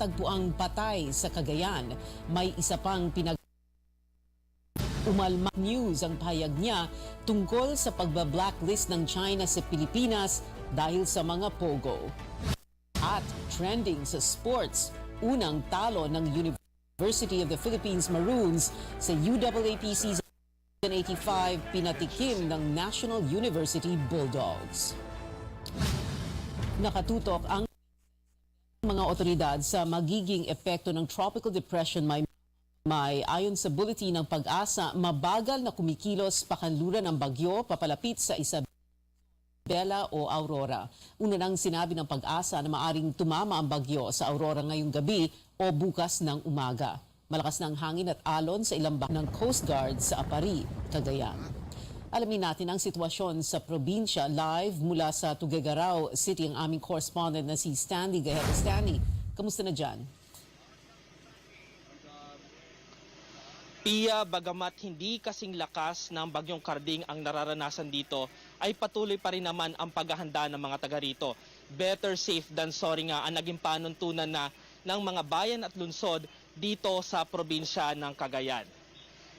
natagpuang patay sa Cagayan. May isa pang Umalmak News ang pahayag niya tungkol sa pagba-blacklist ng China sa Pilipinas dahil sa mga pogo. At trending sa sports, unang talo ng University of the Philippines Maroons sa UAAP Season 85 pinatikim ng National University Bulldogs. Nakatutok ang mga otoridad sa magiging epekto ng tropical depression may ayon sa bulletin ng Pag-asa, mabagal na kumikilos pakanluran ng bagyo papalapit sa Isabela o Aurora. Una nang sinabi ng Pag-asa na maaring tumama ang bagyo sa Aurora ngayong gabi o bukas ng umaga. Malakas ng hangin at alon sa ilang ng Coast Guard sa Apari, Cagayan. Alamin natin ang sitwasyon sa probinsya live mula sa Tuguegarao City ang aming correspondent na si Stanley Gaheta. Stanley, kamusta na dyan? Pia, bagamat hindi kasing lakas ng bagyong Karding ang nararanasan dito, ay patuloy pa rin naman ang paghahanda ng mga taga rito. Better safe than sorry nga ang naging panuntunan na ng mga bayan at lungsod dito sa probinsya ng Cagayan.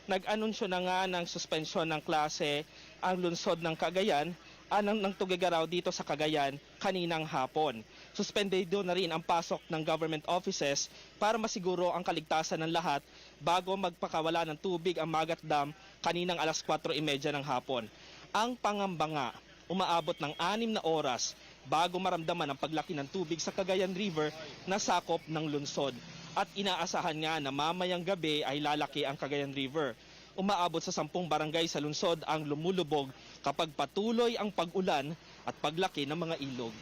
Nag-anunsyo na nga ng suspensyon ng klase ang lungsod ng Cagayan, ng Tuguegarao dito sa Cagayan kaninang hapon. Suspendido na rin ang pasok ng government offices para masiguro ang kaligtasan ng lahat bago magpakawala ng tubig ang Magat Dam kaninang alas 4:30 ng hapon. Ang pangamba nga, umaabot ng 6 na oras bago maramdaman ang paglaki ng tubig sa Cagayan River na sakop ng lungsod. At inaasahan nga na mamayang gabi ay lalaki ang Cagayan River. Umaabot sa 10 barangay sa lungsod ang lumulubog kapag patuloy ang pag-ulan at paglaki ng mga ilog.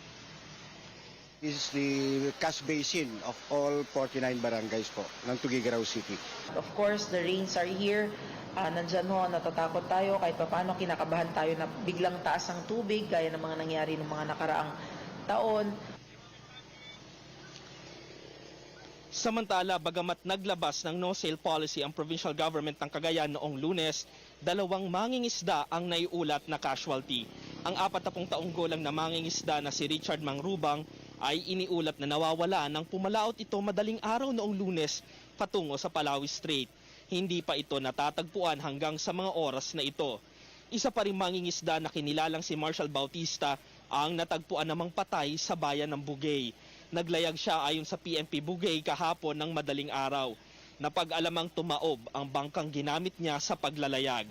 This is the cash basin of all 49 barangays po ng Tuguegarao City. Of course, the rains are here. Nandyan ho, natatakot tayo kahit paano kinakabahan tayo na biglang taas ang tubig gaya ng mga nangyari ng mga nakaraang taon. Samantala, bagamat naglabas ng no-sale policy ang provincial government ng Cagayan noong Lunes, 2 mangingisda ang naiulat na casualty. Ang 40 taong gulang na mangingisda na si Richard Mangrubang ay iniulat na nawawala nang pumalaot ito madaling araw noong Lunes patungo sa Palawi Strait. Hindi pa ito natatagpuan hanggang sa mga oras na ito. Isa pa ring mangingisda na kinilalang si Marshall Bautista ang natagpuan namang patay sa bayan ng Bugay. Naglayag siya ayon sa PNP Bugay kahapon ng madaling araw. Napag-alamang tumaob ang bangkang ginamit niya sa paglalayag.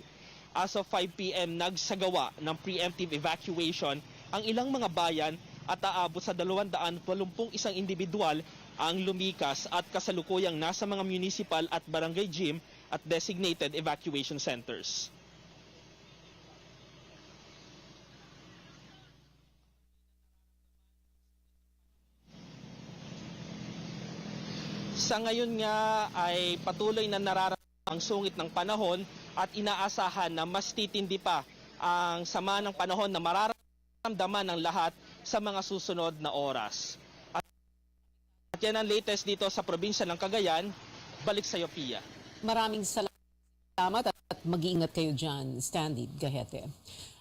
As of 5 p.m. nagsagawa ng preemptive evacuation ang ilang mga bayan at aabot sa 281 individual ang lumikas at kasalukuyang nasa mga municipal at barangay gym at designated evacuation centers. Sa ngayon nga ay patuloy na nararamdaman ang sungit ng panahon at inaasahan na mas titindi pa ang sama ng panahon na mararamdaman ng lahat sa mga susunod na oras. At yan ang latest dito sa probinsya ng Cagayan. Balik sa iyo, Pia. Maraming salamat at mag-iingat kayo dyan, Stanley Gahete.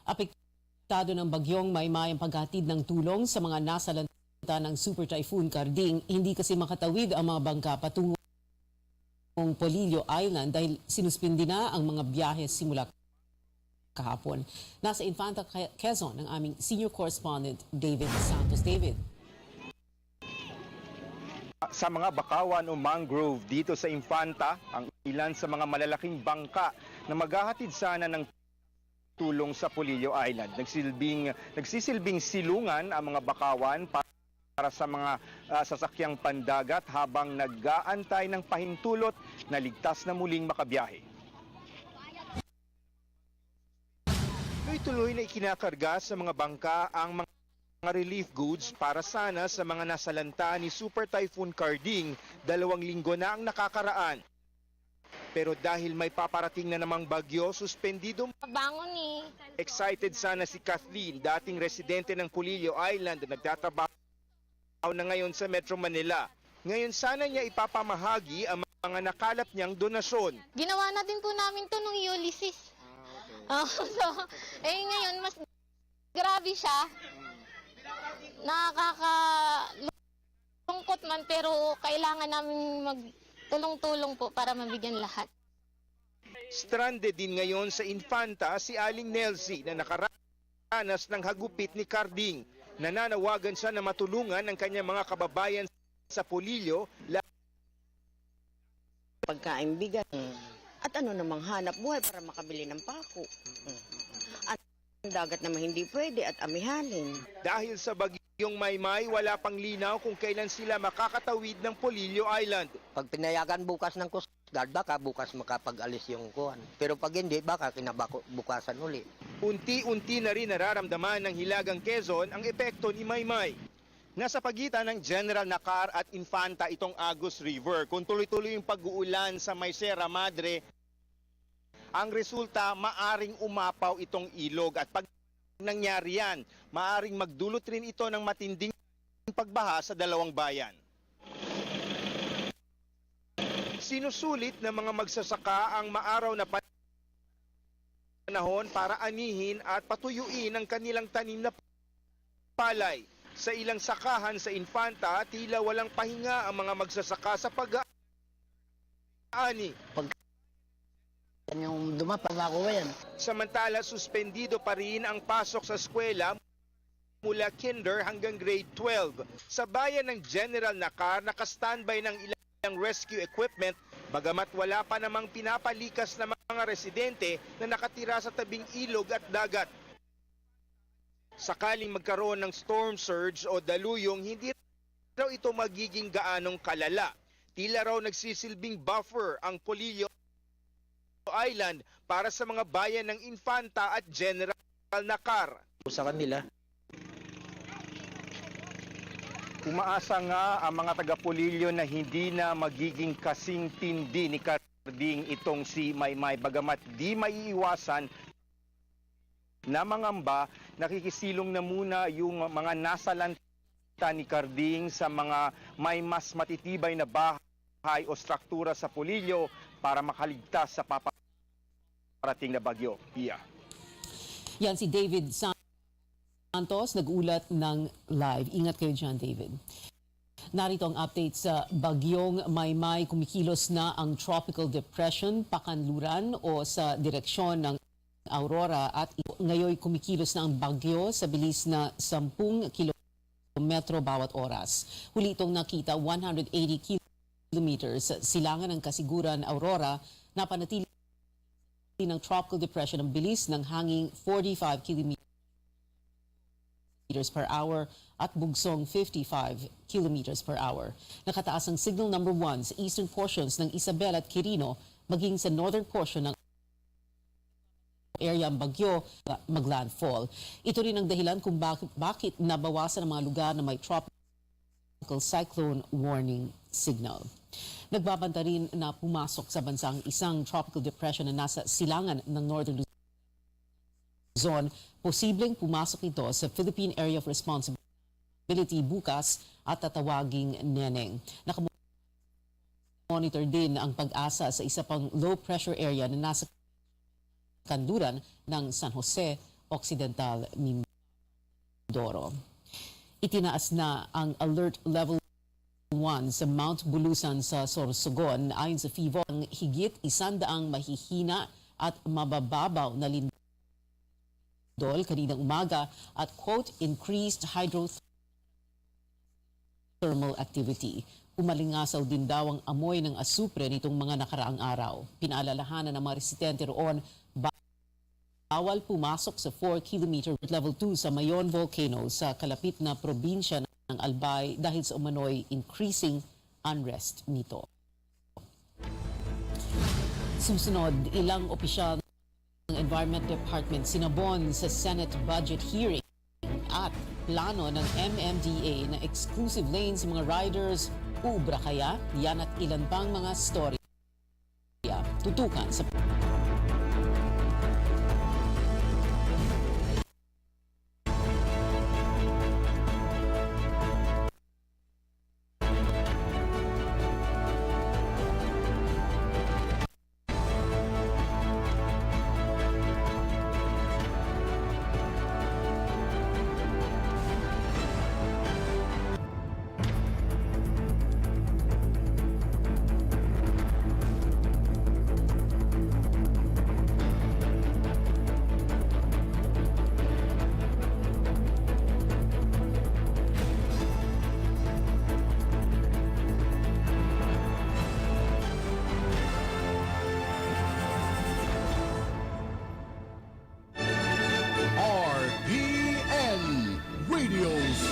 Apektado ng bagyong Maymay ang paghatid ng tulong sa mga nasalanta ng Super Typhoon Karding. Hindi kasi makatawid ang mga bangka patungong Polillo Island dahil sinuspindi na ang mga biyahe simula kahapon. Nasa Infanta, Quezon ang aming senior correspondent David Santos. David. Sa mga bakawan o mangrove dito sa Infanta, ang ilan sa mga malalaking bangka na maghahatid sana ng tulong sa Polillo Island. Nagsisilbing silungan ang mga bakawan para sa mga sasakyang pandagat habang nag-aantay ng pahintulot na ligtas na muling makabiyahe. Tuloy-tuloy na ikinakarga sa mga bangka ang mga relief goods para sana sa mga nasalanta ni Super Typhoon Karding 2 linggo na ang nakakaraan. Pero dahil may paparating na namang bagyo, suspendido. Bangon eh. Excited sana si Kathleen, dating residente ng Polillo Island na nagtatrabaho na ngayon sa Metro Manila. Ngayon sana niya ipapamahagi ang mga nakalap niyang donasyon. Ginawa natin po namin to nung Ulysses. Ngayon mas grabe siya. Nakakalungkot mahirap man pero kailangan namin magtulong-tulong po para mabigyan lahat. Stranded din ngayon sa Infanta si Aling Nelsie na nakaranas ng hagupit ni Carding. Nananawagan siya na matulungan ang kanyang mga kababayan sa Polillo, Pagkain bigat. At ano namang hanap buhay para makabili ng pako. At ang dagat naman hindi pwede at amihanin. dahil sa bagyong Maymay, wala pang linaw kung kailan sila makakatawid ng Polillo Island. Pag pinayagan bukas ng Coast Guard, baka bukas makapag-alis yung kuhan. Pero pag hindi, baka kinabukasan uli. Unti-unti na rin nararamdaman ng Hilagang Quezon ang epekto ni Maymay. Nasa pagitan ng General Nakar at Infanta itong Agus River. Kung tuloy-tuloy yung pag-uulan sa May Sierra Madre, ang resulta maaring umapaw itong ilog. At pag nangyari yan, maaring magdulot rin ito ng matinding pagbaha sa dalawang bayan. Sinusulit ng mga magsasaka ang maaraw na panahon para anihin at patuyuin ang kanilang tanim na palay. Sa ilang sakahan sa Infanta, tila walang pahinga ang mga magsasaka sa pag-aani. Yung dumapang ako yan. Samantala, suspendido pa rin ang pasok sa eskwela mula kinder hanggang grade 12. Sa bayan ng General Nakar, nakastandby ng ilang rescue equipment, bagamat wala pa namang pinapalikas na mga residente na nakatira sa tabing ilog at dagat. Sakaling magkaroon ng storm surge o daluyong, hindi raw ito magiging gaanong kalala. Tila raw nagsisilbing buffer ang Polillo Island para sa mga bayan ng Infanta at General Nakar. Sa kanila. Umaasa nga ang mga taga-Polillo na hindi na magiging kasing tindi ni Carding itong si Maymay, bagamat di maiiwasan na mangamba, nakikisilong na muna yung mga nasa lanta ni Carding sa mga may mas matitibay na bahay o struktura sa Polillo para makaligtas sa paparating na bagyo. Pia. Yan si David Santos, nag-ulat ng live. Ingat kayo dyan, David. Narito ang update sa bagyong Maymay. Kumikilos na ang tropical depression, pakanluran o sa direksyon ng Aurora at ngayon kumikilos na ang bagyo sa bilis na 10 kilometro bawat oras. Huli itong nakita 180 kilometers silangan ng kasiguran Aurora na panatili ng tropical depression ang bilis ng hangin 45 kilometers per hour at bugsong 55 kilometers per hour. Nakataas ang signal number 1 sa eastern portions ng Isabel at Quirino maging sa northern portion ng area ang bagyo maglandfall. Ito rin ang dahilan kung bakit nabawasan ang mga lugar na may tropical cyclone warning signal. Nagbabanta rin na pumasok sa bansa ang isang tropical depression na nasa silangan ng northern Luzon. Posibleng pumasok ito sa Philippine Area of Responsibility bukas at tatawaging Neneng. Nakamonitor din ang pag-asa sa isa pang low pressure area na nasa kanluran ng San Jose Occidental, Mindoro. Itinaas na ang alert level 1 sa Mount Bulusan sa Sorsogon ayon sa FIVO ang higit 100 mahihina at mabababaw na lindol kaninang umaga at quote increased hydrothermal activity. Umalingasaw din daw ang amoy ng asupre nitong mga nakaraang araw. Pinaalalahanan ng mga residente roon bawal pumasok sa 4-kilometer level 2 sa Mayon Volcano sa kalapit na probinsya ng Albay dahil sa umano'y increasing unrest nito. Susunod, ilang opisyal ng Environment Department sinabon sa Senate budget hearing at plano ng MMDA na exclusive lanes sa mga riders. Ubra kaya? Yan at ilan pang mga storya. Tutukan sa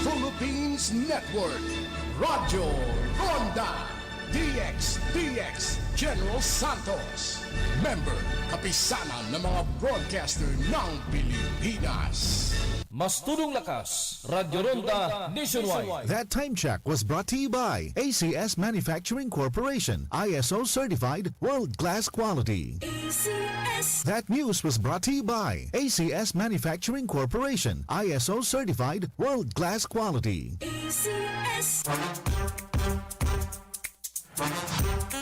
Philippines Network, Radyo Ronda, DX General Santos, member kapisanan ng mga broadcaster ng Pilipinas. Mas tulong lakas, Radyo Ronda Nationwide. That time check was brought to you by ACS Manufacturing Corporation, ISO certified world-class quality. ACS. That news was brought to you by ACS Manufacturing Corporation, ISO certified world-class quality. ACS.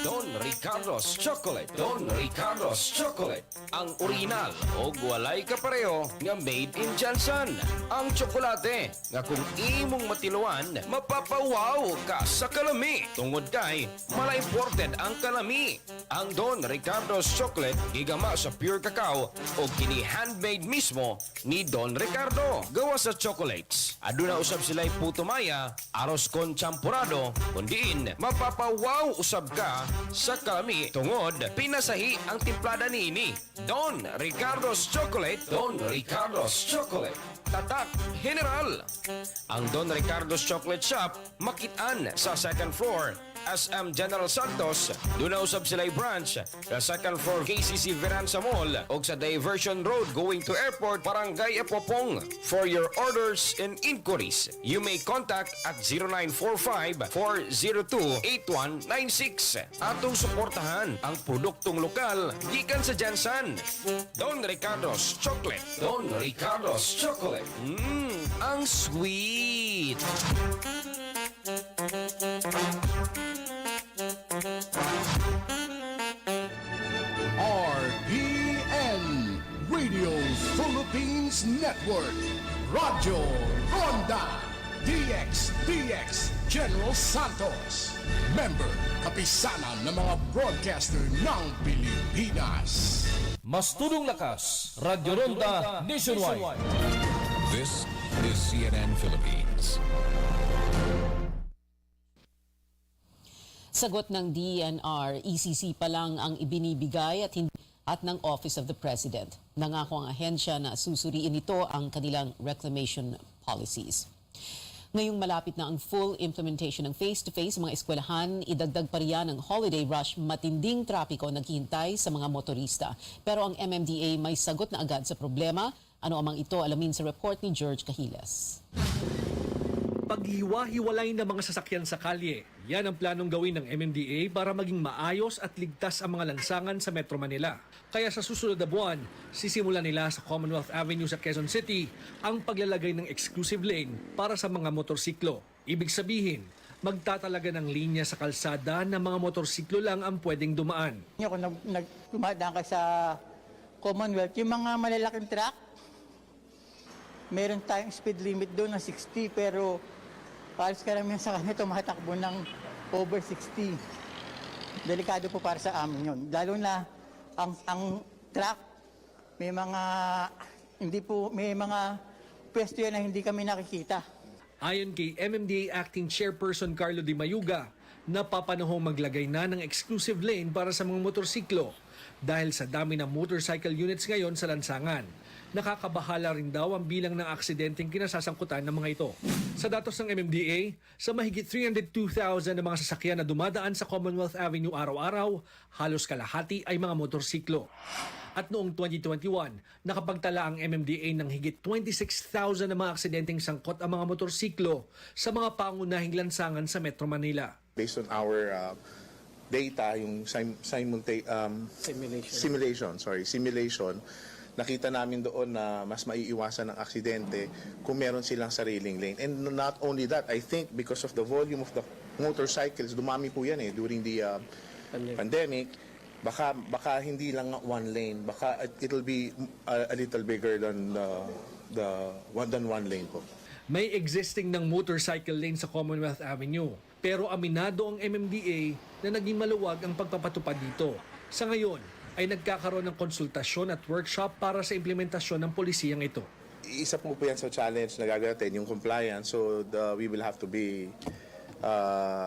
Don Ricardo's Chocolate. Don Ricardo's Chocolate. Ang original o walay kapareho nga made in Jansan. Ang tsokolate nga kung imong matiluan, mapapawaw ka sa kalami. Tungod kay, mala-imported ang kalami. Ang Don Ricardo's Chocolate gigama sa pure cacao o kini handmade mismo ni Don Ricardo. Gawa sa chocolates. Aduna usab sila'y putumaya, aros con champurado, kundiin, mapapawaw usab ka sa kalami tungod pinasahi ang timplada niini. Don Ricardo's Chocolate. Don Ricardo's Chocolate. Tatak General. Ang Don Ricardo's Chocolate Shop makitaan sa second floor SM General Santos. Doon na usab sila'y branch sa second floor KCC Veranza Mall o sa Diversion Road going to airport Barangay Apopong. For your orders and inquiries, you may contact at 0945-402-8196. Atong suportahan ang produktong lokal gikan sa Jansan. Don Ricardo's Chocolate. Don Ricardo's Chocolate. Ang sweet. RPN Radio Philippines Network, Radyo Ronda, DX General Santos, member kapisanan ng mga broadcaster ng Pilipinas. Mas tulong lakas, Radyo Ronda Nationwide. This is CNN Philippines. Sagot ng DENR, ECC pa lang ang ibinibigay at ng Office of the President. Nangako ang ahensya na susuriin ito ang kanilang reclamation policies. Ngayong malapit na ang full implementation ng face-to-face sa mga eskwelahan, idagdag pa riyan ng holiday rush, matinding trapiko naghihintay sa mga motorista. Pero ang MMDA may sagot na agad sa problema. Ano amang ito? Alamin sa report ni George Cahiles. Paghiwa-hiwalay ng mga sasakyan sa kalye, yan ang planong gawin ng MMDA para maging maayos at ligtas ang mga lansangan sa Metro Manila. Kaya sa susunod na buwan, sisimulan nila sa Commonwealth Avenue sa Quezon City ang paglalagay ng exclusive lane para sa mga motorsiklo. Ibig sabihin, magtatalaga ng linya sa kalsada na mga motorsiklo lang ang pwedeng dumaan. Kung dumadaan ka sa Commonwealth, yung mga malalaking truck, meron tayong speed limit doon na 60 pero halos karamihan sa kanila tumatakbo ng over 60. Delikado po para sa amin yun. Lalo na ang truck, may mga pwesto yan na hindi kami nakikita. Ayon kay MMDA Acting Chairperson Carlo Di Mayuga, napapanahong maglagay na ng exclusive lane para sa mga motorsiklo dahil sa dami ng motorcycle units ngayon sa lansangan. Nakakabahala rin daw ang bilang ng aksidenteng kinasasangkutan ng mga ito. Sa datos ng MMDA, sa mahigit 302,000 na mga sasakyan na dumadaan sa Commonwealth Avenue araw-araw, halos kalahati ay mga motorsiklo. At noong 2021, nakapagtala ang MMDA ng higit 26,000 na mga aksidenteng sangkot ang mga motorsiklo sa mga pangunahing lansangan sa Metro Manila. Based on our data, yung simulation, nakita namin doon na mas maiiwasan ng aksidente kung meron silang sariling lane. And not only that, I think because of the volume of the motorcycles, dumami po yan during the pandemic, baka hindi lang one lane, baka it'll be a little bigger than one lane po. May existing ng motorcycle lane sa Commonwealth Avenue, pero aminado ang MMDA na naging maluwag ang pagpapatupad dito. Sa ngayon, ay nagkakaroon ng konsultasyon at workshop para sa implementasyon ng polisiyang ito. Isa po yan sa challenge na gagawin, yung compliance. So we will have to be,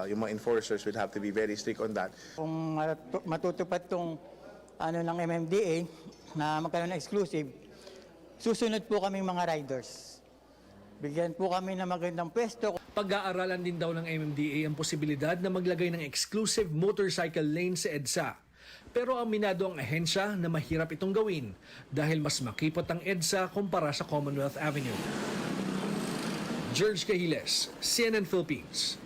yung mga enforcers will have to be very strict on that. Kung matutupad tong ng MMDA na magkaroon ng exclusive, susunod po kaming mga riders. bigyan po kami ng magandang pwesto. Pag-aaralan din daw ng MMDA ang posibilidad na maglagay ng exclusive motorcycle lane sa EDSA. Pero aminado ang ahensya na mahirap itong gawin dahil mas makipot ang EDSA kumpara sa Commonwealth Avenue. George Cahiles, CNN Philippines.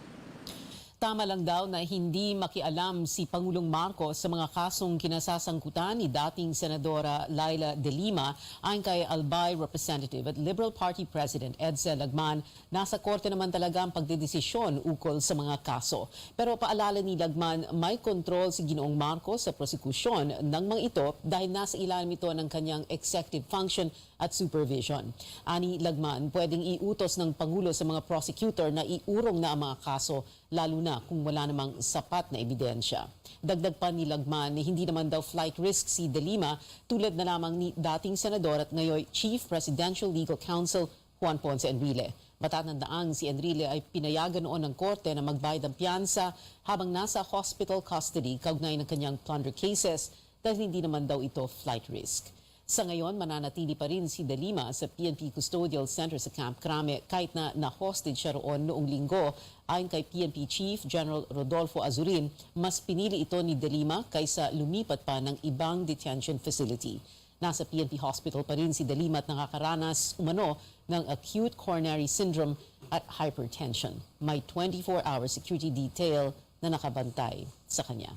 Tama lang daw na hindi makialam si Pangulong Marcos sa mga kasong kinasasangkutan ni dating Senadora Laila De Lima ayon kay Albay Representative at Liberal Party President Edsel Lagman. Nasa korte naman talaga ang pagdedesisyon ukol sa mga kaso. Pero paalala ni Lagman, may kontrol si Ginoong Marcos sa prosekusyon ng mga ito dahil nasa ilalim ito ng kanyang executive function at supervision. Ani Lagman, pwedeng iutos ng Pangulo sa mga prosecutor na iurong na ang mga kaso lalo na kung wala namang sapat na ebidensya. Dagdag pa ni Lagman, hindi naman daw flight risk si De Lima tulad na lamang ni dating senador at ngayon Chief Presidential Legal Counsel Juan Ponce Enrile. Matatandaan si Enrile ay pinayagan noon ng korte na magbayad ng piyansa habang nasa hospital custody kaugnay ng kanyang plunder cases dahil hindi naman daw ito flight risk. Sa ngayon, mananatili pa rin si De Lima sa PNP Custodial Center sa Camp Crame kahit na na-hostage siya roon noong linggo. Ayon kay PNP Chief General Rodolfo Azurin, mas pinili ito ni De Lima kaysa lumipat pa ng ibang detention facility. Nasa PNP Hospital pa rin si De Lima at nakakaranas umano ng acute coronary syndrome at hypertension. May 24-hour security detail na nakabantay sa kanya.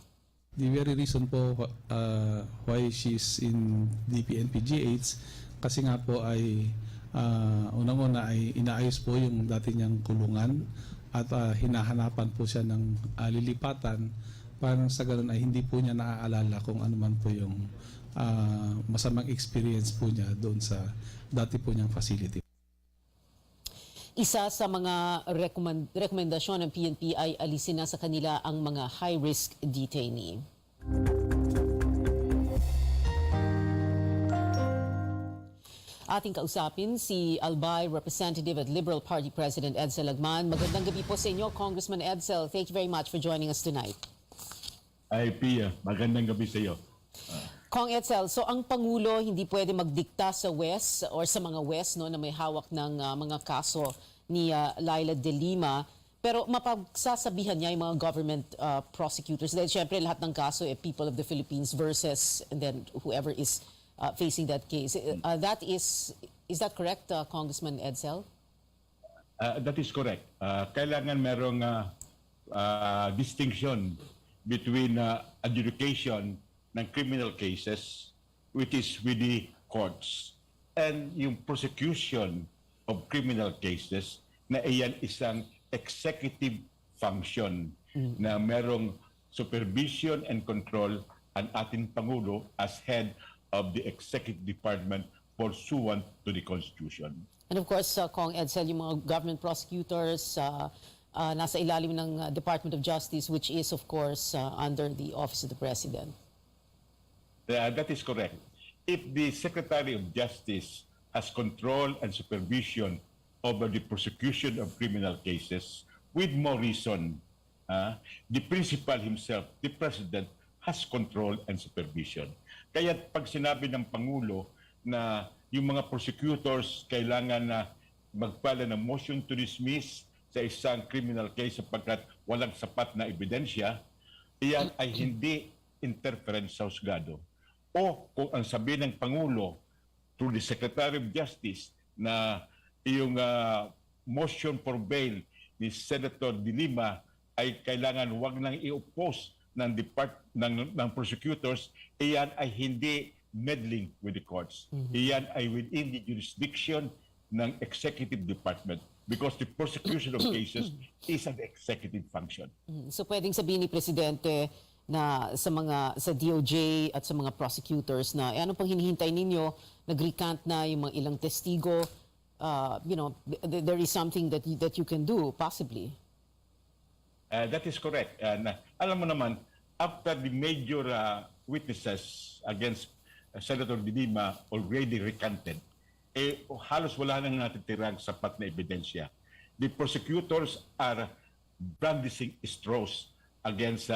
The very reason po why she's in DPNP-GH kasi nga po ay unang-una ay inaayos po yung dati niyang kulungan at hinahanapan po siya ng lilipatan para sa ganun ay hindi po niya naaalala kung ano man po yung masamang experience po niya doon sa dati po niyang facility. Isa sa mga rekomendasyon ng PNP ay alisin na sa kanila ang mga high-risk detainee. Ating kausapin si Albay Representative at Liberal Party President Edsel Lagman. Magandang gabi po sa inyo, Congressman Edsel. Thank you very much for joining us tonight. Ay, Pia, magandang gabi sa iyo. Kong Edsel, so ang Pangulo hindi pwede magdikta sa West or sa mga West no, na may hawak ng mga kaso ni Laila De Lima, pero mapagsasabihan niya yung mga government prosecutors dahil syempre lahat ng kaso people of the Philippines versus and then whoever is facing that case. Is that correct, Congressman Edsel? That is correct. Kailangan merong distinction between adjudication ng criminal cases, which is with the courts, and yung prosecution of criminal cases na iyan isang executive function na merong supervision and control ang ating Pangulo as head of the executive department pursuant to the Constitution. And of course, Kong Edsel, yung mga government prosecutors nasa ilalim ng Department of Justice, which is of course under the Office of the President. That is correct. If the Secretary of Justice has control and supervision over the prosecution of criminal cases, with more reason, the principal himself, the President, has control and supervision. Kaya pag sinabi ng Pangulo na yung mga prosecutors kailangan na magpala ng motion to dismiss sa isang criminal case sapagkat walang sapat na ebidensya, iyan ay hindi interference sa husgado. O kung ang sabihin ng Pangulo through the Secretary of Justice na yung motion for bail ni Senator De Lima ay kailangan wag nang i-oppose ng prosecutors, iyan ay hindi meddling with the courts. Iyan ay within the jurisdiction ng executive department because the prosecution of cases is an executive function. So pwedeng sabihin ni Presidente na sa DOJ at sa mga prosecutors na ano pang hinihintay ninyo, nag-recant na yung mga ilang testigo, there is something that you can do possibly. That is correct. Alam mo naman, after the major witnesses against Senator De Lima already recanted, halos wala nang natitirang sapat na ebidensya. The prosecutors are brandishing straws against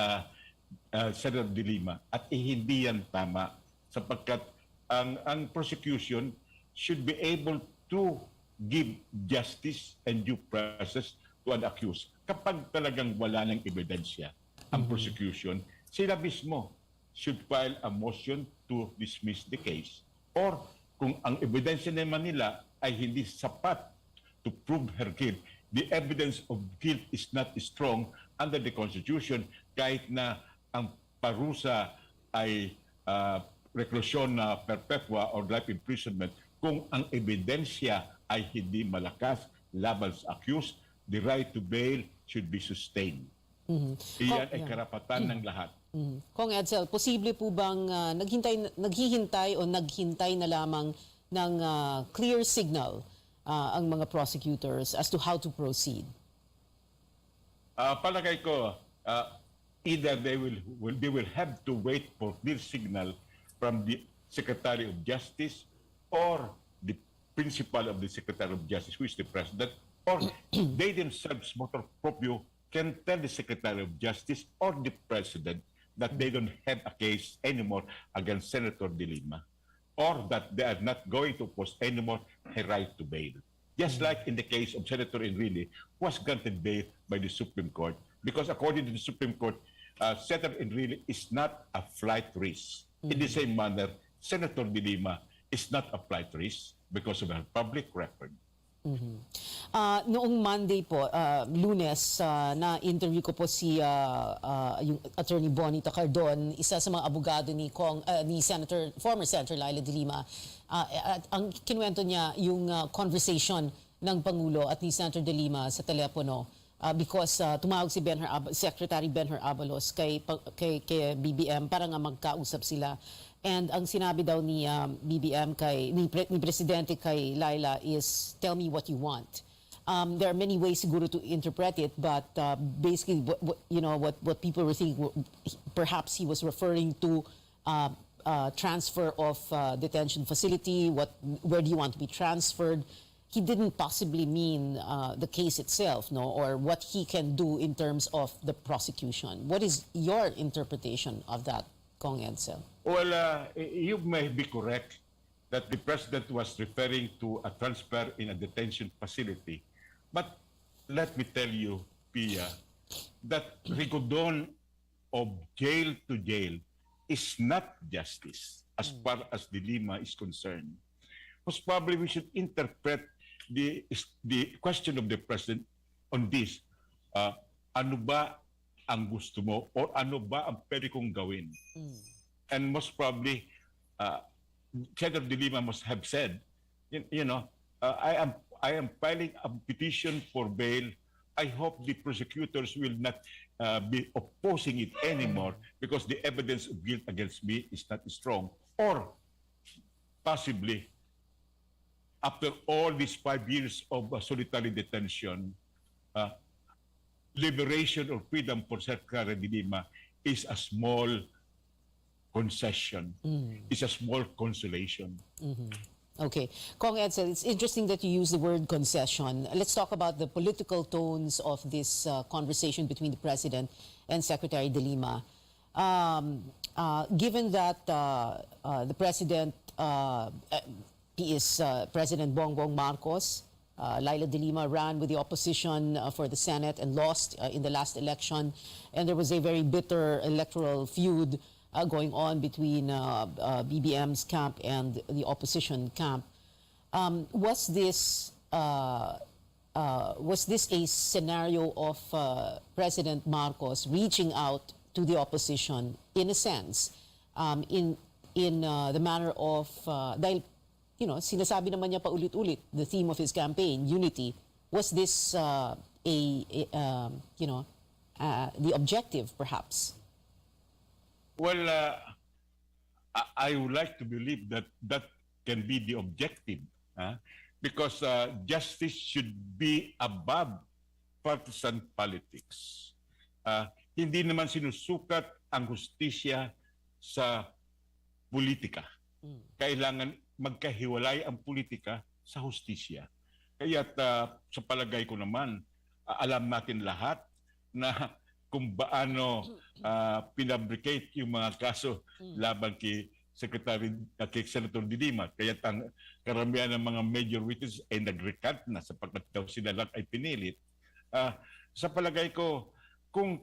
Senator De Lima at hindi yan tama sapagkat ang prosecution should be able to give justice and due process to an accused. Kapag talagang wala ng ebidensya ang prosecution, sila mismo should file a motion to dismiss the case. Or kung ang ebidensya naman nila ay hindi sapat to prove her guilt, the evidence of guilt is not strong under the Constitution, kahit na ang parusa ay reclusion perpetua or life imprisonment, kung ang ebidensya ay hindi malakas laban sa accused, the right to bail should be sustained. Iyan ay karapatan ng lahat. Kong Edsel, posible po bang naghihintay na lamang ng clear signal ang mga prosecutors as to how to proceed? Palagay ko, either they will have to wait for clear signal from the Secretary of Justice or the principal of the Secretary of Justice, who is the President, or they themselves, motu proprio, can tell the Secretary of Justice or the President that they don't have a case anymore against Senator De Lima, or that they are not going to post anymore a right to bail. Just like in the case of Senator Enrile, who was granted bail by the Supreme Court, because according to the Supreme Court, Senator Enrile is not a flight risk. In the same manner, Senator De Lima is not a flight risk because of her public record. Noong Monday po, Lunes, na-interview ko po si yung Attorney Bonita Cardon, isa sa mga abogado ni former Senator Laila De Lima. At ang kinuwento niya yung conversation ng Pangulo at ni Senator De Lima sa telepono because tumawag si Secretary Benher Abalos kay BBM para nga magkausap sila. And ang sinabi daw ni BBM ni Presidente kay Laila is, tell me what you want. There are many ways siguro to interpret it, but basically what people were thinking, perhaps he was referring to transfer of detention facility, where do you want to be transferred. He didn't possibly mean the case itself, no, or what he can do in terms of the prosecution. What is your interpretation of that, Kong Edsel? Well, you may be correct that the President was referring to a transfer in a detention facility. But let me tell you, Pia, that recordon of jail to jail is not justice as far as De Lima is concerned. Most probably we should interpret the question of the President on this. Ano ba ang gusto mo or ano ba ang pwede kong gawin? And most probably, Senator De Lima must have said, I am filing a petition for bail. I hope the prosecutors will not be opposing it anymore because the evidence of guilt against me is not strong. Or possibly, after all these 5 years of solitary detention, liberation or freedom for Secretary De Lima is a small concession, is a small consolation. Okay. Kong Edsel, it's interesting that you use the word concession. Let's talk about the political tones of this conversation between the President and Secretary De Lima. Given that the President is President Bongbong Marcos, Laila De Lima ran with the opposition for the Senate and lost in the last election, and there was a very bitter electoral feud going on between BBM's camp and the opposition camp. Was this a scenario of President Marcos reaching out to the opposition in a sense, in the manner of dahil sinasabi naman niya pa ulit-ulit the theme of his campaign, unity? Was this the objective perhaps? Well, I would like to believe that can be the objective, because justice should be above partisan politics. Hindi naman sinusukat ang hustisya sa politika. Kailangan magkahiwalay ang politika sa hustisya. Kaya't sa palagay ko naman, alam natin lahat na kung paano pinabricate yung mga kaso laban kay Secretary kay Senator De Lima. Kaya karamihan ng mga major witnesses ay nag-recant na sapagkat daw sila lang ay pinilit. Sa palagay ko, kung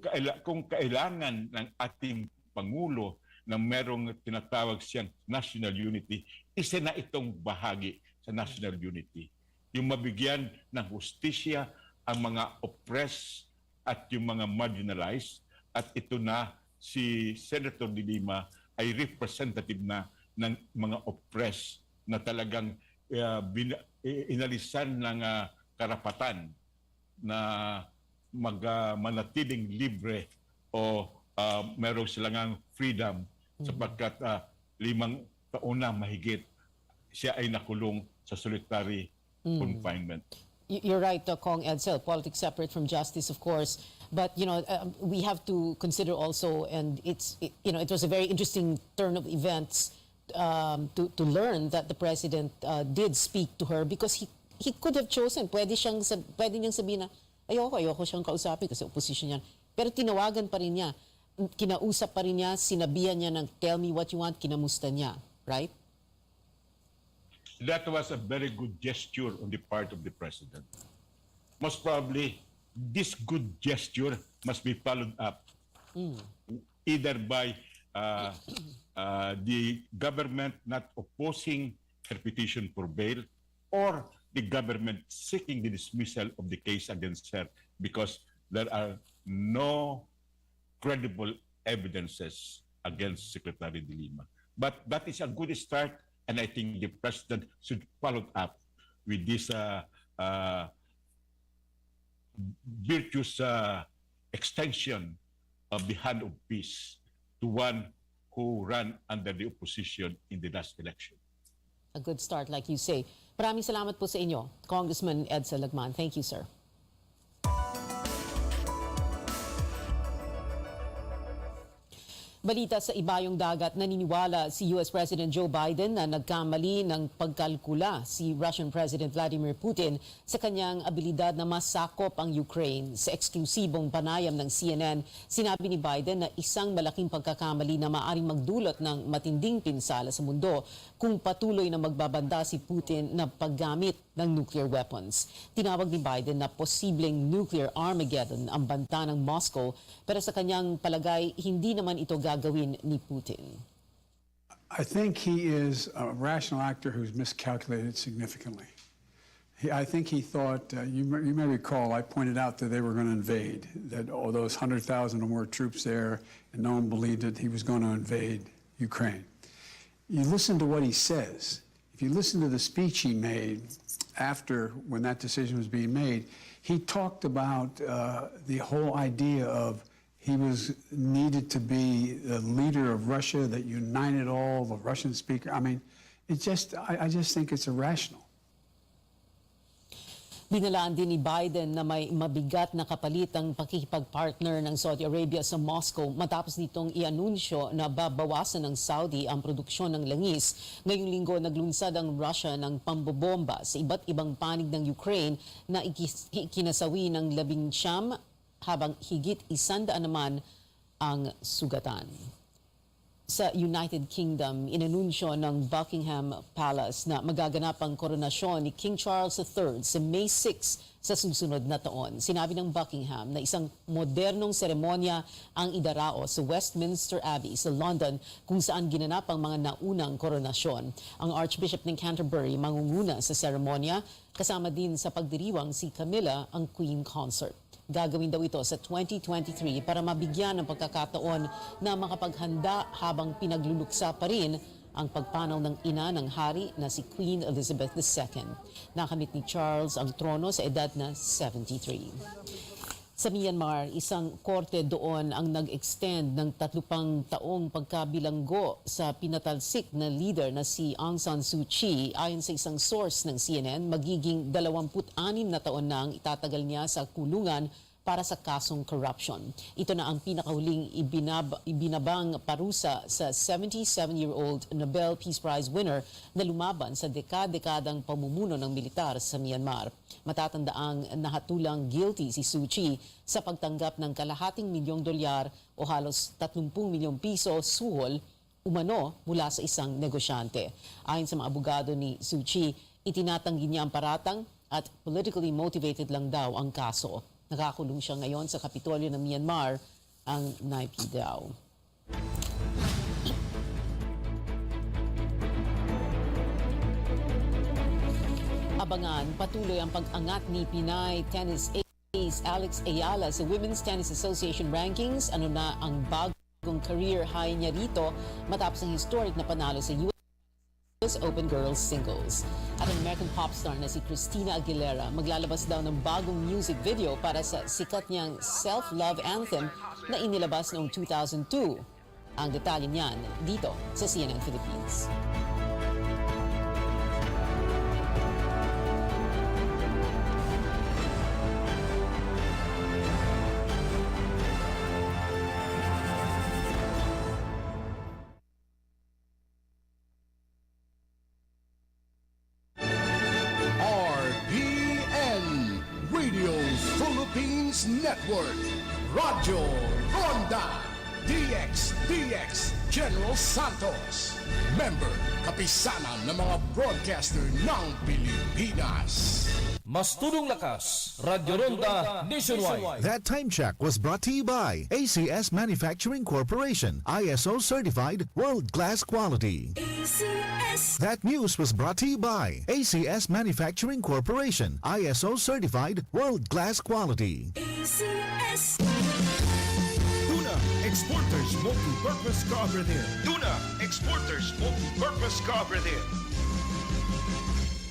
kailangan ng ating Pangulo na merong tinatawag siyang national unity, isa na itong bahagi sa national unity. Yung mabigyan ng hustisya ang mga oppressed at yung mga marginalized, at ito na si Senator De Lima ay representative na ng mga oppressed na talagang inalisan ng karapatan na manatiling libre o meron silang freedom sapagkat 5 taon na mahigit siya ay nakulong sa solitary confinement. You're right, Kong Edsel. Politics separate from justice, of course. But we have to consider also, and it was a very interesting turn of events to learn that the president did speak to her because he could have chosen. Pwede niyang sabihin na ayoko siyang kausapin kasi opposition yan. Pero tinawagan pa rin niya, kinausap pa rin niya, sinabihan niya ng tell me what you want, kinamusta niya, right? That was a very good gesture on the part of the president. Most probably, this good gesture must be followed up either by the government not opposing her petition for bail or the government seeking the dismissal of the case against her because there are no credible evidences against Secretary De Lima. But that is a good start. And I think the president should follow up with this virtuous extension of the hand of peace to one who ran under the opposition in the last election. A good start, like you say. Maraming salamat po sa inyo, Congressman Edsel Lagman. Thank you, sir. Balita sa ibayong dagat, naniniwala si US President Joe Biden na nagkamali ng pagkalkula si Russian President Vladimir Putin sa kanyang abilidad na masakop ang Ukraine. Sa eksklusibong panayam ng CNN, sinabi ni Biden na isang malaking pagkakamali na maaaring magdulot ng matinding pinsala sa mundo kung patuloy na magbabanda si Putin na paggamit ng nuclear weapons. Tinawag ni Biden na posibleng nuclear Armageddon ang banta ng Moscow, pero sa kanyang palagay, hindi naman ito gagawin ni Putin. I think he is a rational actor who's miscalculated significantly. I think he thought, you may recall, I pointed out that they were going to invade, that those 100,000 or more troops there, and no one believed that he was going to invade Ukraine. You listen to what he says. If you listen to the speech he made after, when that decision was being made, he talked about the whole idea of he was needed to be the leader of Russia that united all the Russian speakers. I mean, I just think it's irrational. Binalaan din ni Biden na may mabigat na kapalit ang pakikipagpartner ng Saudi Arabia sa Moscow matapos nitong ianunsyo na babawasan ng Saudi ang produksyon ng langis. Ngayong linggo, naglunsad ang Russia ng pambobomba sa iba't ibang panig ng Ukraine na ikinasawi ng 19 habang higit 100 naman ang sugatan. Sa United Kingdom, inanunsyo ng Buckingham Palace na magaganap ang koronasyon ni King Charles III sa May 6 sa susunod na taon. Sinabi ng Buckingham na isang modernong seremonya ang idarao sa Westminster Abbey sa London kung saan ginanap ang mga naunang koronasyon. Ang Archbishop ng Canterbury mangunguna sa seremonya, kasama din sa pagdiriwang si Camilla ang Queen Consort. Gagawin daw ito sa 2023 para mabigyan ng pagkakataon na makapaghanda habang pinagluluksa pa rin ang pagpanaw ng ina ng hari na si Queen Elizabeth II. Nakamit ni Charles ang trono sa edad na 73. Sa Myanmar, isang korte doon ang nag-extend ng 30 taong pagkabilanggo sa pinatalsik na leader na si Aung San Suu Kyi. Ayon sa isang source ng CNN, magiging 26 na taon na ang itatagal niya sa kulungan para sa kasong corruption. Ito na ang pinakahuling ibinabang parusa sa 77-year-old Nobel Peace Prize winner na lumaban sa dekadang pamumuno ng militar sa Myanmar. Matatandaang nahatulang guilty si Suu Kyi sa pagtanggap ng $250 milyon o halos 30 milyong piso suhol umano mula sa isang negosyante. Ayon sa mga abogado ni Suu Kyi, itinatanggi niya ang paratang at politically motivated lang daw ang kaso. Nakakulong siya ngayon sa Kapitolyo ng Myanmar, ang Naypyidaw. Abangan, patuloy ang pag-angat ni Pinay tennis ace Alex Ayala sa Women's Tennis Association rankings. Ano na ang bagong career high niya rito matapos ang historic na panalo sa US Open Girls Singles. At ang American pop star na si Christina Aguilera maglalabas daw ng bagong music video para sa sikat niyang self-love anthem na inilabas noong 2002. Ang detalye niyan dito sa CNN Philippines. RPN Radio Philippines Network. Radyo Ronda DX General Santos. Member, kapisanan ng mga broadcaster ng Pilipinas. Mas tulong lakas, Radyo Ronda Nationwide. That time check was brought to you by ACS Manufacturing Corporation, ISO certified world-class quality. ACS. That news was brought to you by ACS Manufacturing Corporation, ISO certified world-class quality. ACS. Tuna Exporters Multi-Purpose Cooperative. Tuna Exporters Multi-Purpose Cooperative.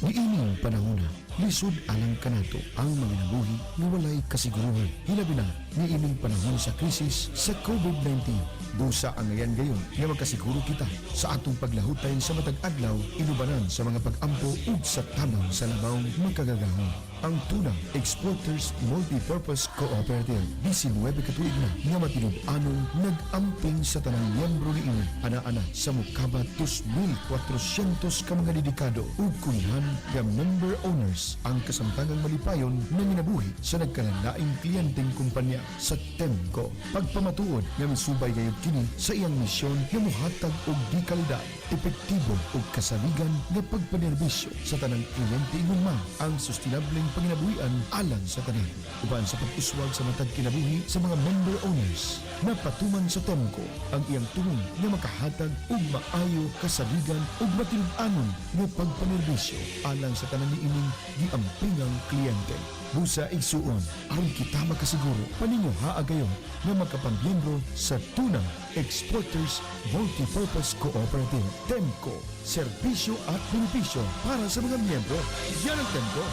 Niining panahon na, lisod alang kanato ang mga nabuhi na walay kasiguruhan. Hilabi na, niining panahon sa krisis sa COVID-19. Busa ang ngayon gayon nga magkasiguro kita sa atong paglahutan sa matag adlaw, inubanan sa mga pag-ampo ug sa tamang sa labaw makagagahon. Ang Tuna Exporters Multi-Purpose Cooperative, 19 katuig na nga matinud-anong nag-amping sa tanang miyembro niini, ana-ana sa mukabat 2,400 ka mga dedikado ug kunhan nga member owners ang kasamtangang malipayon na minabuhi sa nagkalalaing kliyenteng kumpanya sa Temco. Pagpamatuod nga misubay gayud kini sa iyang misyon nga mohatag og di kalidad, epektibo ug kasaligan nga pagpanerbisyo sa tanang kliyente man ang sustainableng panginabuhian alang sa tanan. Uban sa pag-uswag sa matag kinabuhi sa mga member owners na patuman sa Temco ang iyang tumong nga makahatag og maayo, kasaligan ug matilud-anon nga pagpanerbisyo alang sa tanan niining giampingang kliyente. Busa igsuon aron kita makasiguro paninyo haagayon nga magkapambyembro sa Tuna Exporters Multi-Purpose Cooperative. Temco, serbisyo at benepisyo para sa mga miyembro. Yan ang Temco.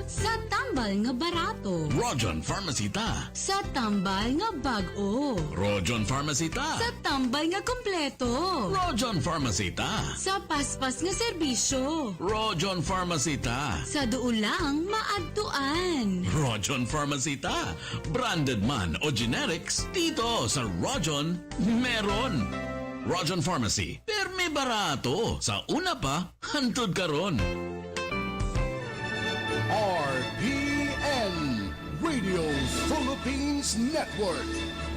Sa tambal nga barato. Rojon Pharmacy ta. Sa tambal nga bag-o. Rojon Pharmacy ta. Sa tambal nga kompleto. Rojon Pharmacy ta. Sa paspas nga serbisyo. Rojon Pharmacy ta. Sa duulang maadtuan. Rojon Pharmacy ta. Branded man o generics, dito sa Rojon meron. Rojon Pharmacy, perme barato. Sa una pa, hantod karon. RPN Radio Philippines Network.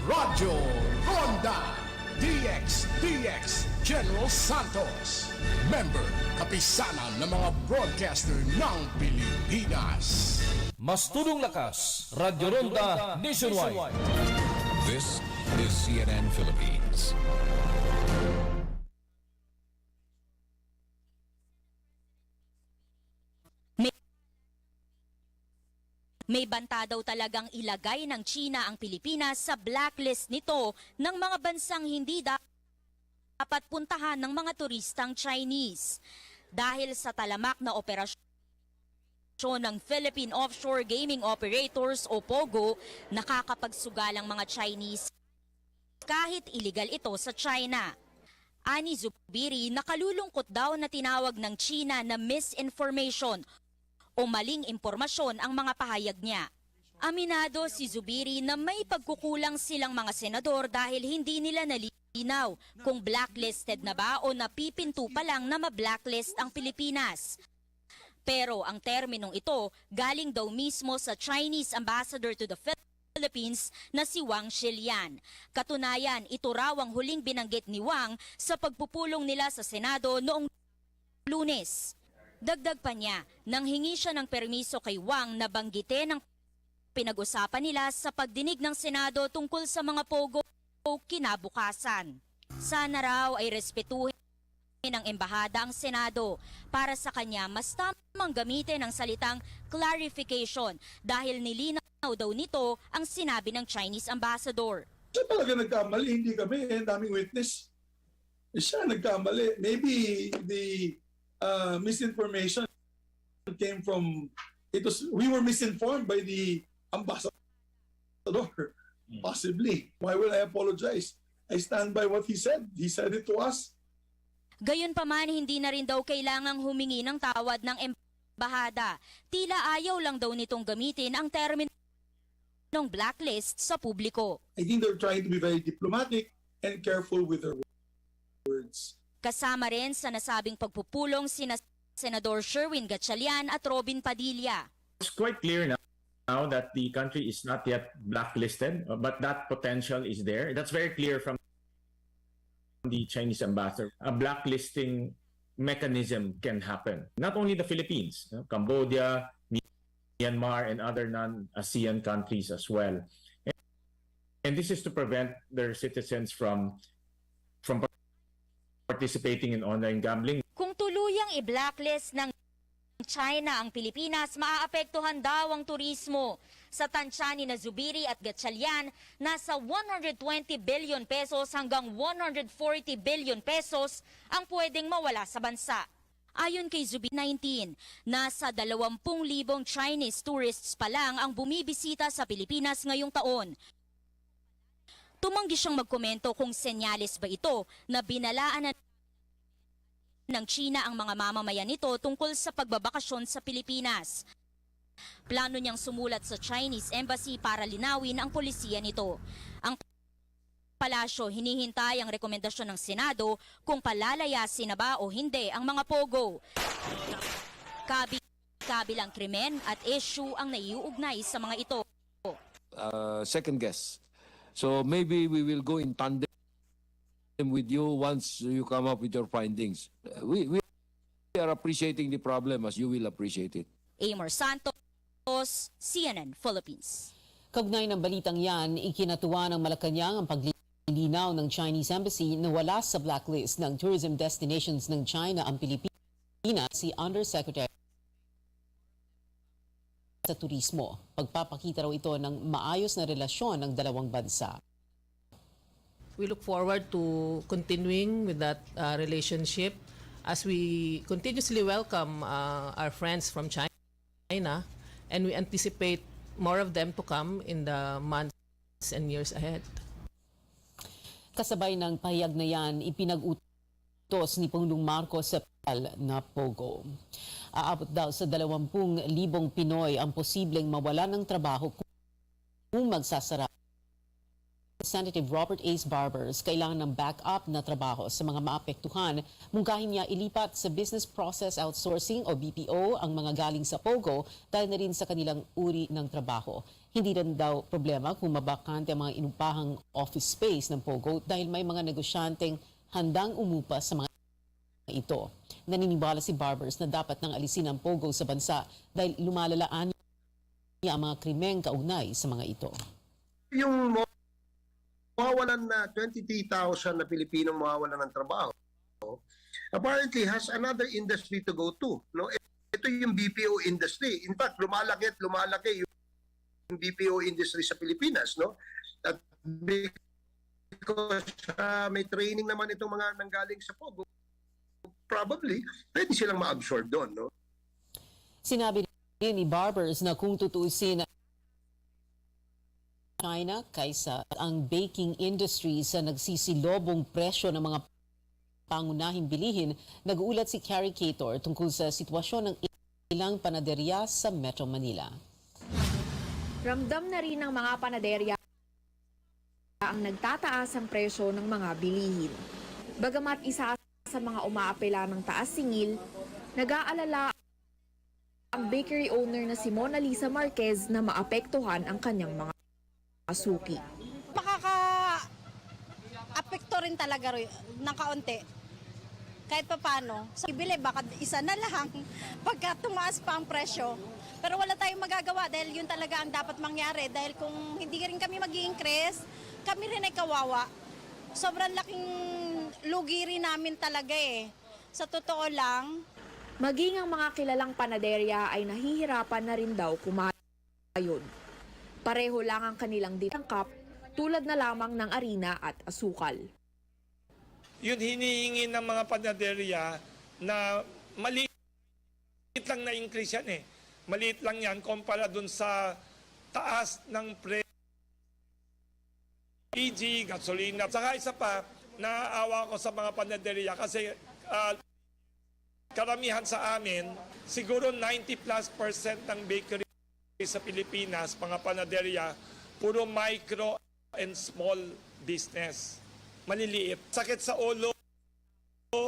Radyo Ronda DX General Santos. Member, kapisanan ng mga broadcaster ng Pilipinas. Mas tulong lakas, Radyo Ronda Nationwide. This is CNN Philippines. May banta daw talagang ilagay ng China ang Pilipinas sa blacklist nito ng mga bansang hindi dapat puntahan ng mga turistang Chinese. Dahil sa talamak na operasyon ng Philippine Offshore Gaming Operators o POGO, nakakapagsugal ang mga Chinese kahit illegal ito sa China. Ani Zubiri, nakalulungkot daw na tinawag ng China na misinformation o maling impormasyon ang mga pahayag niya. Aminado si Zubiri na may pagkukulang silang mga senador dahil hindi nila nalinaw kung blacklisted na ba o napipinto pa lang na ma-blacklist ang Pilipinas. Pero ang terminong ito galing daw mismo sa Chinese ambassador to the Philippines na si Wang Shilian. Katunayan, ito raw ang huling binanggit ni Wang sa pagpupulong nila sa Senado noong Lunes. Dagdag pa niya, nang hingi siya ng permiso kay Wang na banggitin ang pinag-usapan nila sa pagdinig ng Senado tungkol sa mga pogo kinabukasan. Sana raw ay respetuhin ng embahada ang Senado. Para sa kanya, mas tamang gamitin ang salitang clarification dahil nilinaw daw nito ang sinabi ng Chinese ambassador. Siya talaga nagkamali, hindi kami. Daming witness. Siya nagkamali. Maybe the misinformation came from, we were misinformed by the ambassador. Possibly. Why will I apologize? I stand by what he said. He said it to us. Gayunpaman, hindi na rin daw kailangang humingi ng tawad ng embahada. Tila ayaw lang daw nitong gamitin ang terminong blacklist sa publiko. I think they're trying to be very diplomatic and careful with their words. Kasama rin sa nasabing pagpupulong sina Senador Sherwin Gatchalian at Robin Padilla. It's quite clear now that the country is not yet blacklisted, but that potential is there. That's very clear from the Chinese ambassador. A blacklisting mechanism can happen. Not only the Philippines, Cambodia, Myanmar, and other non-ASEAN countries as well. And this is to prevent their citizens from participating in online gambling. Kung tuluyang i-blacklist ng China ang Pilipinas, maaapektuhan daw ang turismo. Sa tansya ni Zubiri at Gatchalian, nasa 120 billion pesos hanggang 140 billion pesos ang pwedeng mawala sa bansa. Ayon kay Zubiri, 19, nasa 20,000 Chinese tourists pa lang ang bumibisita sa Pilipinas ngayong taon. Tumanggi siyang magkomento kung senyales ba ito na binalaan ng China ang mga mamamayan nito tungkol sa pagbabakasyon sa Pilipinas. Plano niyang sumulat sa Chinese Embassy para linawin ang polisiya nito. Ang palasyo hinihintay ang rekomendasyon ng Senado kung palalayasin na ba o hindi ang mga pogo. Kabilang krimen at issue ang naiuugnay sa mga ito. Second guess. So maybe we will go in tandem with you once you come up with your findings. We are appreciating the problem as you will appreciate it. Amor Santos, CNN Philippines. Kaugnay ng balitang yan, ikinatuwa ng Malacanang ang paglilinaw ng Chinese Embassy na wala sa blacklist ng tourism destinations ng China ang Pilipinas, si Undersecretary sa Turismo. Pagpapakita raw ito ng maayos na relasyon ng dalawang bansa. We look forward to continuing with that relationship as we continuously welcome our friends from China, and we anticipate more of them to come in the months and years ahead. Kasabay ng pahayag na yan, ipinag-utos ni Pangulong Marcos sa na pogo. Aabot daw sa 20,000 Pinoy ang posibleng mawala ng trabaho kung magsasara. Representative Robert Ace Barbers kailangan ng backup na trabaho sa mga maapektuhan. Mungkahin niya ilipat sa Business Process Outsourcing o BPO ang mga galing sa POGO dahil na rin sa kanilang uri ng trabaho. Hindi rin daw problema kung mabakante ang mga inupahang office space ng POGO dahil may mga negosyanteng handang umupa sa mga ito. Naniniwala si Barbers na dapat nang alisin ang POGO sa bansa dahil lumalalaan niya ang mga krimeng kaugnay sa mga ito. Yung mawawalan na 23,000 na Pilipino mawawalan ng trabaho apparently has another industry to go to. No? Ito yung BPO industry. In fact, lumalaki at lumalaki yung BPO industry sa Pilipinas. No? At because may training naman itong mga nanggaling sa POGO, probably pwede silang ma-absorb doon. No? Sinabi rin ni Barbers na kung tutuusin China kaysa ang baking industry sa nagsisilobong presyo ng mga pangunahing bilihin, nag-uulat si Carrie Cator tungkol sa sitwasyon ng ilang panaderya sa Metro Manila. Ramdam na rin ng mga panaderya ang nagtataas ang presyo ng mga bilihin. Bagamat isa sa mga umaapela ng taas singil, nag-aalala ang bakery owner na si Mona Lisa Marquez na maapektuhan ang kanyang mga suki. Makaka-apekto rin talaga ng kaunti. Kahit pa paano. So, ibili, baka isa na lang pagka tumaas pa ang presyo. Pero wala tayong magagawa dahil yun talaga ang dapat mangyari. Dahil kung hindi rin kami mag-i-increase, kami rin ay kawawa. Sobrang laking lugi rin namin talaga eh. Sa totoo lang. Maging ang mga kilalang panaderya ay nahihirapan na rin daw kumayod. Pareho lang ang kanilang ditangkap tulad na lamang ng arina at asukal. Yun hinihingi ng mga panaderya na maliit lang na increase yan eh. Maliit lang yan kumpara dun sa taas ng LPG, gasolina. Saka isa pa, naaawa ko sa mga panaderya kasi karamihan sa amin, siguro 90+% ng bakery sa Pilipinas, mga panaderya, puro micro and small business. Maliliit. Sakit sa ulo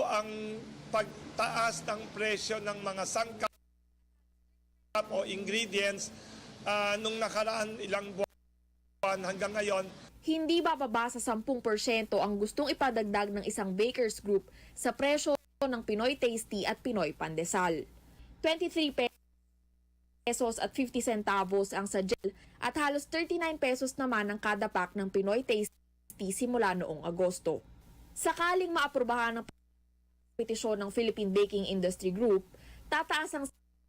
ang pagtaas ng presyo ng mga sangkap o ingredients nung nakaraan ilang buwan hanggang ngayon. Hindi bababa sa 10% ang gustong ipadagdag ng isang bakers group sa presyo ng Pinoy Tasty at Pinoy Pandesal. 23 pesos at 50 centavos ang sa gel at halos 39 pesos naman ang kada pack ng Pinoy Tasty simula noong Agosto. Sakaling maaprubahan ng petisyon ng Philippine Baking Industry Group, tataas ang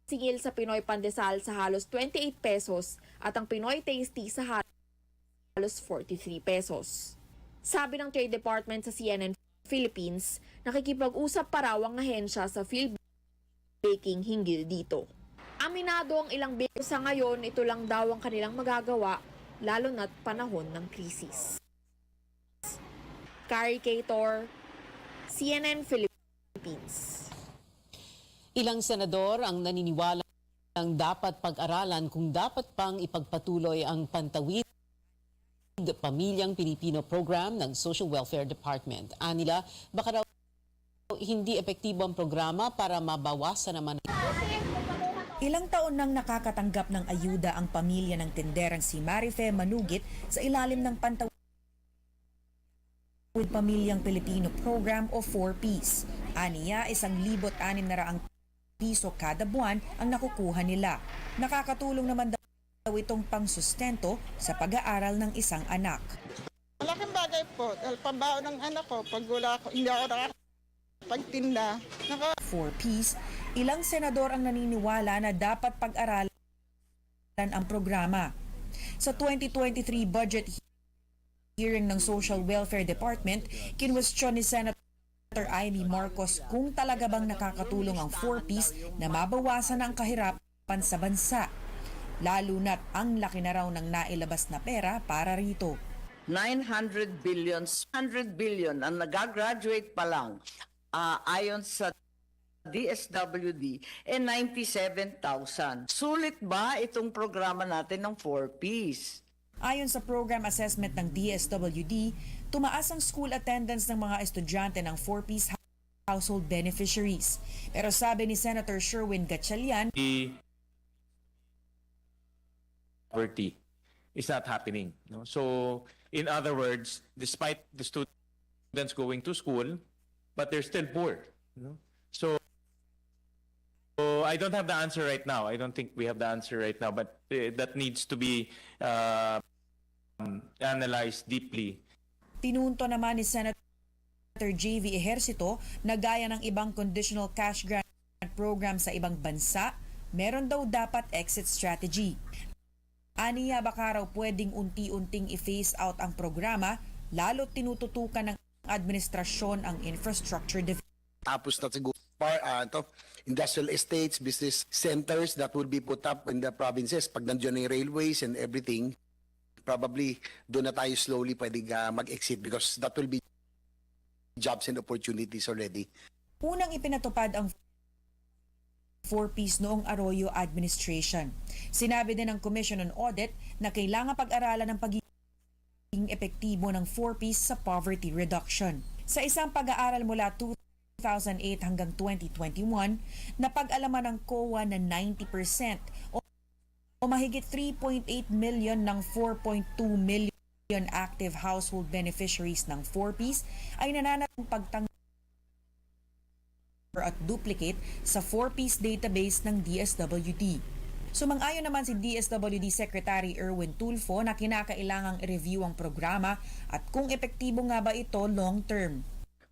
singil sa Pinoy Pandesal sa halos 28 pesos at ang Pinoy Tasty sa halos 43 pesos. Sabi ng Trade Department sa CNN Philippines, nakikipag-usap pa raw ang ahensya sa field baking hinggil dito. Aminado ang ilang bakers sa ngayon, ito lang daw ang kanilang magagawa, lalo na't panahon ng krisis. Carrie Cator, CNN Philippines. Ilang senador ang naniniwala ng dapat pag-aralan kung dapat pang ipagpatuloy ang Pantawid Pamilyang Pilipino program ng Social Welfare Department. Anila, baka raw hindi epektibo ang programa para mabawasan naman. Ilang taon nang nakakatanggap ng ayuda ang pamilya ng tenderang si Marife Manugit sa ilalim ng Pantawid Pamilyang Pilipino Program o 4Ps. Aniya, 1,600 piso kada buwan ang nakukuha nila. Nakakatulong naman daw itong pangsustento sa pag-aaral ng isang anak. Malaking bagay po, dahil pambaon ng anak ko, pag wala ako, hindi ako nakapagtinda. 4Ps, ilang senador ang naniniwala na dapat pag-aralan ang programa. Sa 2023 budget hearing ng Social Welfare Department, kinwestiyon ni Senator Amy Marcos kung talaga bang nakakatulong ang 4Ps na mabawasan ang kahirapan sa bansa. Lalo na't ang laki na raw ng nailabas na pera para rito. 900 billion, 100 billion ang nagagraduate pa lang ayon sa DSWD 97,000. Sulit ba itong programa natin ng 4Ps? Ayon sa program assessment ng DSWD, tumaas ang school attendance ng mga estudyante ng 4Ps household beneficiaries. Pero sabi ni Senator Sherwin Gatchalian, poverty is not happening. No? So, in other words, despite the students going to school, but they're still poor. No? So, I don't have the answer right now. I don't think we have the answer right now, but that needs to be analyzed deeply. Pinunto naman ni Senator JV Ejercito na gaya ng ibang conditional cash grant program sa ibang bansa, meron daw dapat exit strategy. Aniya, baka raw pwedeng unti-unting i-phase out ang programa, lalo tinututukan ng administrasyon ang infrastructure development. Tapos na siguro industrial estates, business centers that will be put up in the provinces. Pag nandiyan yung railways and everything, probably doon na tayo slowly pwedeng mag-exit because that will be jobs and opportunities already. Unang ipinatupad ang 4Ps noong Arroyo administration. Sinabi din ng Commission on Audit na kailangan pag-aralan ng pagiging epektibo ng 4Ps sa poverty reduction. Sa isang pag-aaral mula 2008 hanggang 2021, napag-alaman ng COA na 90% o mahigit 3.8 million ng 4.2 million active household beneficiaries ng 4Ps ay nananatiling pagtanggap at duplicate sa 4Ps database ng DSWD. Sumang-ayon naman si DSWD Secretary Erwin Tulfo na kinakailangang i-review ang programa at kung epektibo nga ba ito long-term.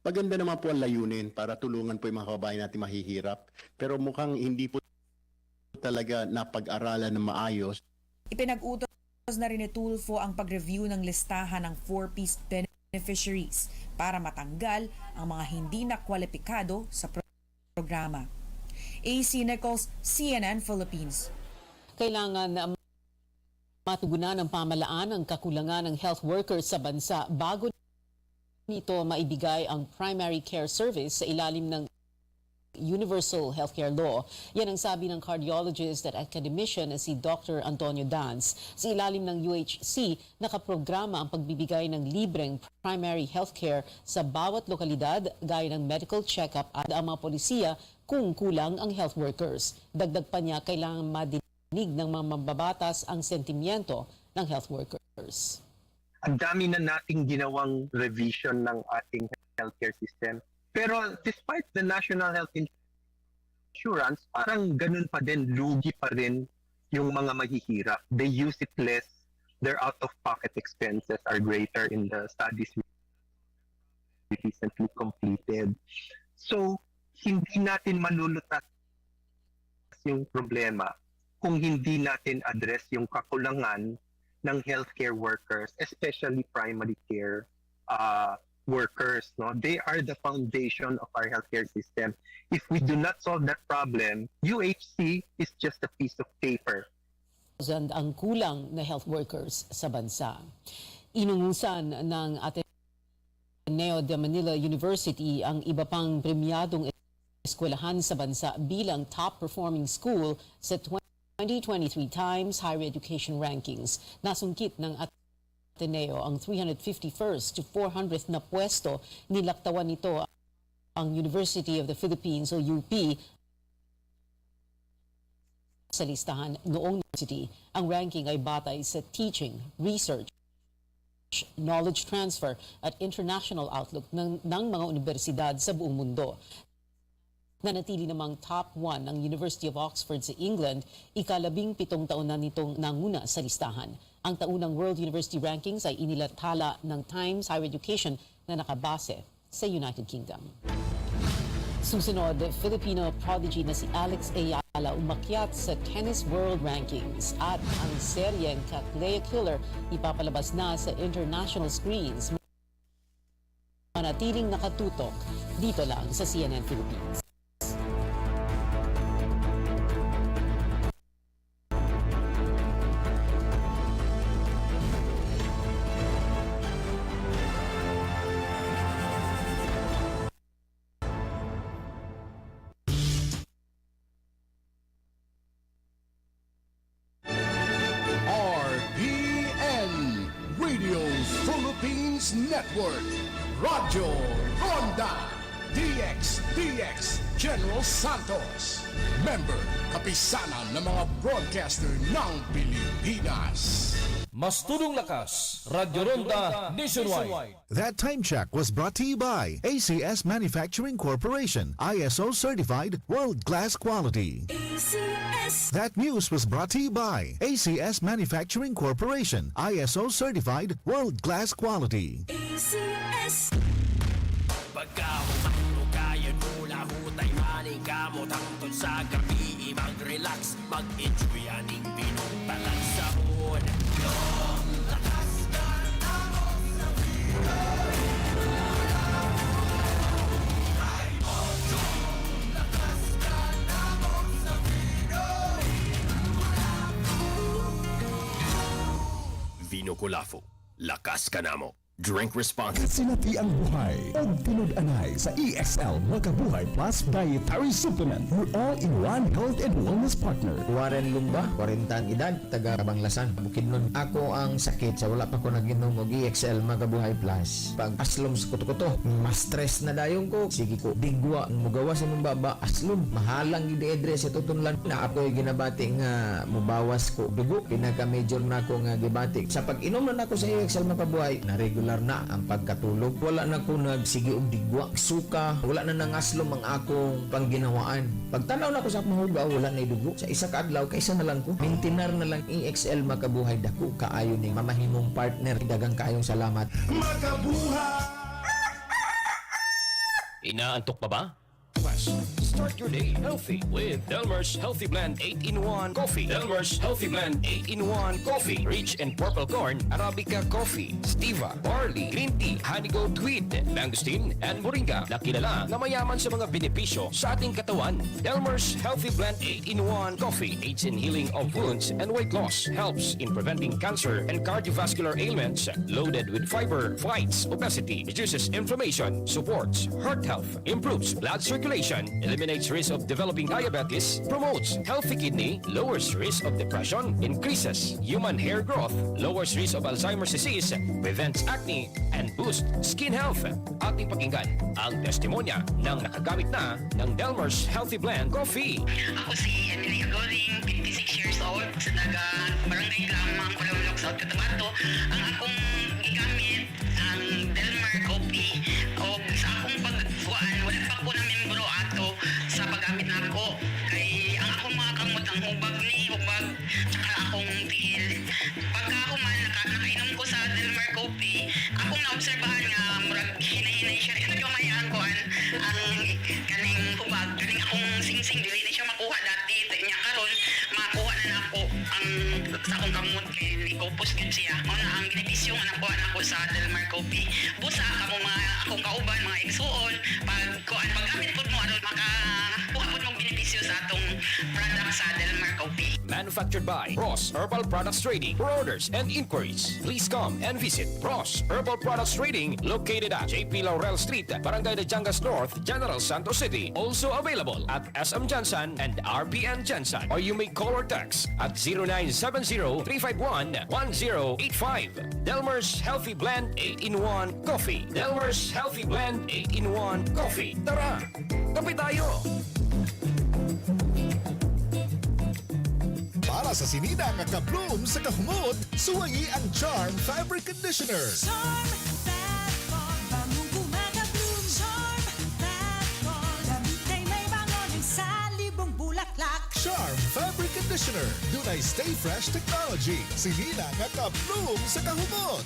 Maganda naman po ang layunin para tulungan po yung mga kababayan natin mahihirap. Pero mukhang hindi po talaga napag-aralan ng maayos. Ipinag-utos na rin ni Tulfo ang pag-review ng listahan ng 4Ps beneficiaries para matanggal ang mga hindi nakwalipikado sa programa. AC Nichols, CNN Philippines. Kailangan matugunan ng pamahalaan ang kakulangan ng health workers sa bansa bago nito maibigay ang primary care service sa ilalim ng Universal Healthcare Law. Yan ang sabi ng cardiologist at academician na si Dr. Antonio Dans. Sa ilalim ng UHC, nakaprograma ang pagbibigay ng libreng primary healthcare sa bawat lokalidad gaya ng medical check-up at ang mga polisiya kung kulang ang health workers. Dagdag pa niya, kailangan madinig ng mga mambabatas ang sentimiento ng health workers. Ang dami na nating ginawang revision ng ating healthcare system. Pero despite the National Health Insurance, parang ganun pa din, lugi pa rin yung mga mahihirap. They use it less, their out-of-pocket expenses are greater in the studies we recently completed. So, hindi natin malulutas yung problema kung hindi natin address yung kakulangan ng healthcare workers, especially primary care workers. No? They are the foundation of our healthcare system. If we do not solve that problem, UHC is just a piece of paper. Ang kulang na health workers sa bansa. Inungusan ng Ateneo de Manila University ang iba pang premyadong eskwelahan sa bansa bilang top-performing school sa 2023 Times Higher Education Rankings. Nasungkit ng Ateneo ang 351st to 400th na pwesto. Nilaktawan nito ang University of the Philippines o UP sa listahan noong university. Ang ranking ay batay sa teaching, research, knowledge transfer at international outlook ng mga universidad sa buong mundo. Nanatili namang top 1 ang University of Oxford sa England, ika-17 taon na nitong nanguna sa listahan. Ang taunang World University Rankings ay inilathala ng Times Higher Education na nakabase sa United Kingdom. Susunod, Filipino prodigy na si Alex Ayala umakyat sa Tennis World Rankings at ang seryeng Cattleya Killer ipapalabas na sa international screens. Manatiling nakatutok dito lang sa CNN Philippines. Radio Philippines Network, Radyo Ronda, DX General Santos, member kapisanan ng mga broadcaster ng Pilipinas. Mas tulong lakas, Radyo Ronda Nationwide. That time check was brought to you by ACS Manufacturing Corporation, ISO certified world-class quality. ACS. That news was brought to you by ACS Manufacturing Corporation, ISO certified world-class quality. ACS. Pagkahumano kaya nula hutay maning kamot hangtod sa gabi mag-relax, mag-enjoy aning pinuntalan sa buwan. Vino Colafo, lakas ka namo. Drink responsibly. Sinati ang buhay o tinud-anay sa EXL Magabuhay Plus Dietary Supplement. Your all-in-one health and wellness partner. Warren Lumba, 40 ang edad, taga Banglasan, Bukidnon. Ako ang sakit sa wala pa ko naginom og EXL Magabuhay Plus. Pag aslom sa kuto-kuto, mas stress na dayon ko. Sige ko, digwa, mugawas sa baba, aslom. Mahalang ide-edre sa tutunlan. Na ako'y ginabati nga mubawas ko dugo. Pinaka-major na ako nga gibati. Sa pag-inom na ako sa EXL Magabuhay, na regular na ang pagkatulog. Wala na ko nagsige og digwa, suka, wala na nangaslom ang akong pangginawaan. Pagtanaw na ko sa mahugaw, wala na idugo. Sa isa ka adlaw, kaysa na lang ko. Maintinar na lang EXL Magabuhay dako kaayo ning mamahimong partner. Dagang kaayong salamat. Magabuhay! Inaantok pa ba? Start your day healthy with Delmer's Healthy Blend 8-in-1 Coffee. Delmer's Healthy Blend 8-in-1 Coffee. Rich in purple corn, Arabica coffee, Stevia, barley, green tea, honey goat wheat, mangosteen, and moringa na kilala na mayaman sa mga benepisyo sa ating katawan. Delmer's Healthy Blend 8-in-1 Coffee aids in healing of wounds and weight loss, helps in preventing cancer and cardiovascular ailments, loaded with fiber, fights obesity, reduces inflammation, supports heart health, improves blood circulation, eliminates risk of developing diabetes, promotes healthy kidney, lowers risk of depression, increases human hair growth, lowers risk of Alzheimer's disease, prevents acne, and boosts skin health. Ating pakinggan ang testimonya ng nakagamit na ng Delmer's Healthy Blend Coffee. Ako si Emily Agoring, 56 years old, sa taga Barangay Lamang, Palamulok, South Cotabato. Ang akong gigamit ang Delmer Coffee o sa akong pagkuhaan, wala pa ko na membro ato sa paggamit na ako. Kay ang akong mga kamot, ang hubag ni hubag, tsaka akong tiil. Pagka ako man, nakainom ko sa Delmer Coffee, akong naobserbahan nga murag hinay-hinay siya. Ito yung mayaan ko ang kaning hubag. Kaning akong sing-sing, dili na siya makuha dati. Niya karon makuha na ako ang sa akong kamot kay ikopos yun siya. Mauna ang benepisyo nga nakuha na ako sa Delmer Coffee. Busa ako mga akong kauban, mga igsuon, paggamit po mo, makakuha po mong benepisyo sa atong product sa Delmer Coffee. Manufactured by Ross Herbal Products Trading. For orders and inquiries, please come and visit Ross Herbal Products Trading located at JP Laurel Street, Barangay de Jangas North, General Santos City. Also available at SM Jansan and RPN Jansan. Or you may call or text at 0970-351-1085. Delmer's Healthy Blend 8-in-1 Coffee. Delmer's Healthy Blend 8-in-1 Coffee. Tara, kape tayo! Para sa sinina nga ka-bloom sa kahumot, suwayi ang Charm Fabric Conditioner. Charm Fat Bond, bago mag-bloom. Charm Fat Bond, damit ay may bangon sa libong bulaklak. Charm Fabric Conditioner. Dunay Stay Fresh Technology. Sinina nga ka-bloom sa kahumot.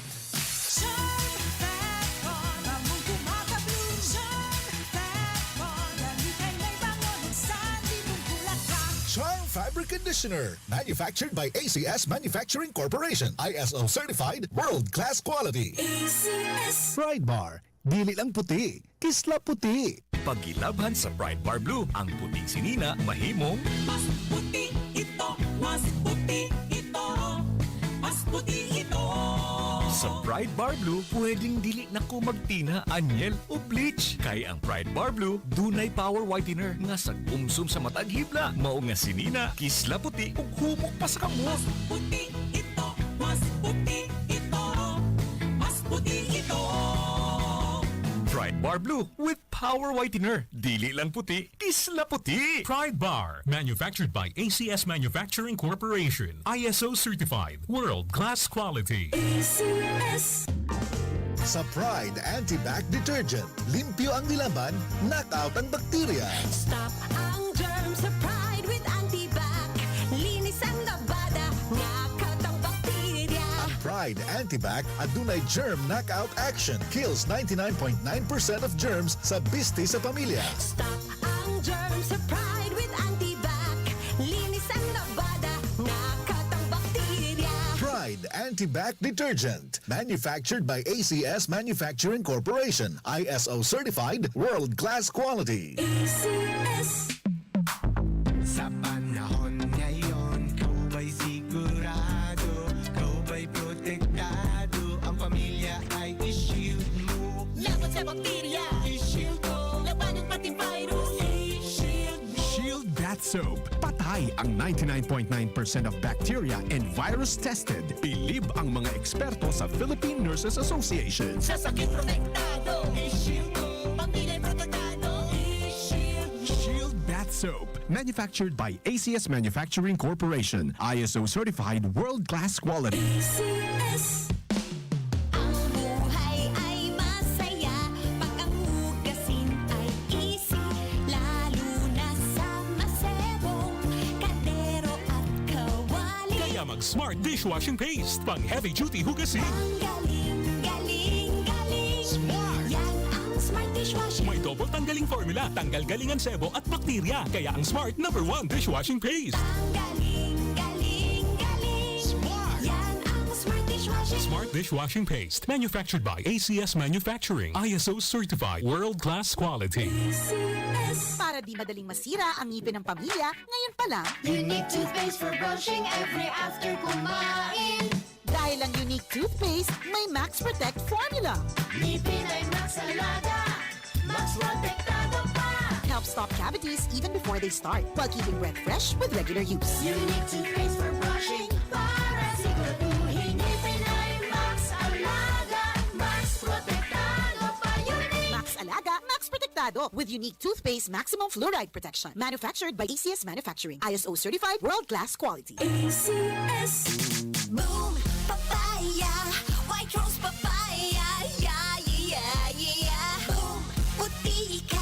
Charm Fat Bond, bago mag-bloom. Charm Fat Bond, damit ay may bangon sa libong bulaklak. Charm Fabric Conditioner. Manufactured by ACS Manufacturing Corporation. ISO certified, world-class quality. ACS. Pride Bar. Dili lang puti. Kisla puti. Pagilabhan sa Pride Bar Blue, ang puting sinina mahimong Mas puti ito, mas puti ito, mas puti ito. sa Pride Bar Blue, pwedeng dili na ko magtina, anyel o bleach. Kay ang Pride Bar Blue, dunay power whitener nga sa kumsum sa matag hibla. Mao nga sinina, kisla puti ug humok pa sa kamot. Mas puti ito, mas puti ito, mas puti ito. Pride Bar Blue with power whitener. Dili lang puti, kisla puti. Pride Bar, manufactured by ACS Manufacturing Corporation. ISO certified, world-class quality. ACS. Sa Pride Anti-Bac Detergent, limpyo ang nilaban, knockout ang bakterya. Stop ang germs sa Pride with Antibac. Linis ang labada, knockout ang bakterya. Ang Pride Anti-Bac adunay germ knockout action. Kills 99.9% of germs sa biste sa pamilya. Stop ang germs sa Pride with Antibac. Linis ang labada, knockout ang bakterya. Pride Anti-Bac Detergent. Manufactured by ACS Manufacturing Corporation. ISO certified, world-class quality. ACS. Sa panahon ngayon, kau ba'y sigurado? Kau ba'y protektado? Ang pamilya ay isya. High ang 99.9% of bacteria and virus tested. Believe ang mga eksperto sa Philippine Nurses Association. Sa sakit protektado, i-shield mo. Pamilya protektado, i-shield mo. Shield Bath Soap, manufactured by ACS Manufacturing Corporation, ISO certified world-class quality. ACS. Ang buhay ay masaya pag ang hugasin ay easy, lalo na sa masebong kaldero at kawali. Kaya mag-Smart Dishwashing Paste, pang heavy-duty hugasin. Ang galing, galing, galing. Smart! Yan ang Smart Dishwashing. May double tanggaling formula, tanggal galingan sebo at bakterya. Kaya ang Smart #1 Dishwashing Paste. Ang galing, galing, galing. Smart! Yan ang Smart Dishwashing. Smart Dishwashing Paste, manufactured by ACS Manufacturing, ISO certified world-class quality. Para di madaling masira ang ngipin ng pamilya, ngayon pa lang, Unique toothpaste for brushing every after kumain. dahil ang unique toothpaste, may Max Protect formula. Ngipin ay Max Alaga, Max Protektado pa. Help stop cavities even before they start, while keeping breath fresh with regular use. Unique toothpaste for brushing para siguraduhin ngipin ay Max Alaga, Max Protektado pa. Unique. Max Alaga, Max Protectado with unique toothpaste maximum fluoride protection. Manufactured by ACS Manufacturing, ISO certified world-class quality. ACS. Boom, papaya, white rose papaya, yeah, yeah, yeah. Boom, puti ka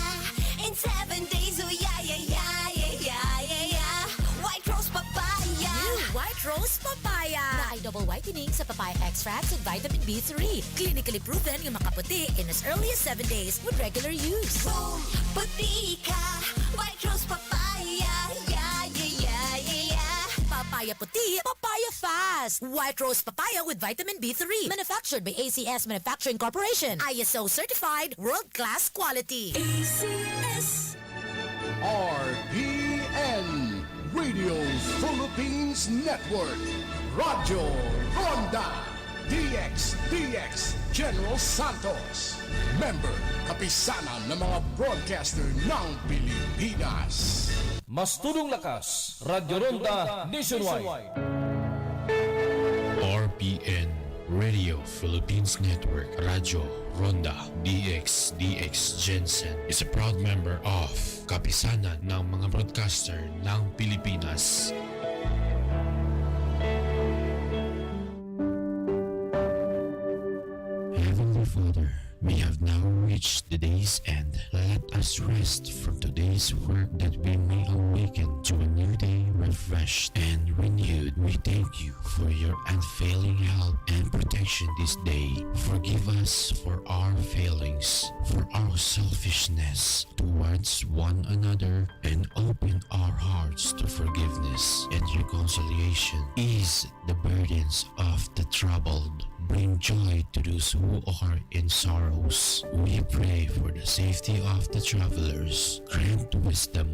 in 7 days, oh yeah, yeah, yeah, yeah, yeah, yeah, yeah. White rose papaya. New White Rose Papaya na ay double whitening sa papaya extracts and vitamin B3. Clinically proven yung makaputi in as early as 7 days with regular use. Boom, puti ka, white rose papaya, yeah, yeah, yeah, yeah, yeah. Papaya puti, papaya fast. White Rose Papaya with vitamin B3. Manufactured by ACS Manufacturing Corporation. ISO certified world-class quality. ACS. RPN Radio Philippines Network. Radyo Ronda DX General Santos. Member, kapisanan ng mga broadcaster ng Pilipinas. Mas tulong lakas, Radyo Ronda Nationwide. RPN Radio Philippines Network Radyo Ronda DX Jensen is a proud member of Kapisanan ng mga broadcaster ng Pilipinas. Heavenly Father, we have now reached the day's end. Let us rest from today's work that we may awaken to a new day refreshed and renewed. We thank you for your unfailing help and protection this day. Forgive us for our failings, for our selfishness towards one another, and open our hearts to forgiveness and reconciliation. Ease the burdens of the troubled. Bring joy to those who are in sorrows. We pray for the safety of the travelers. Grant wisdom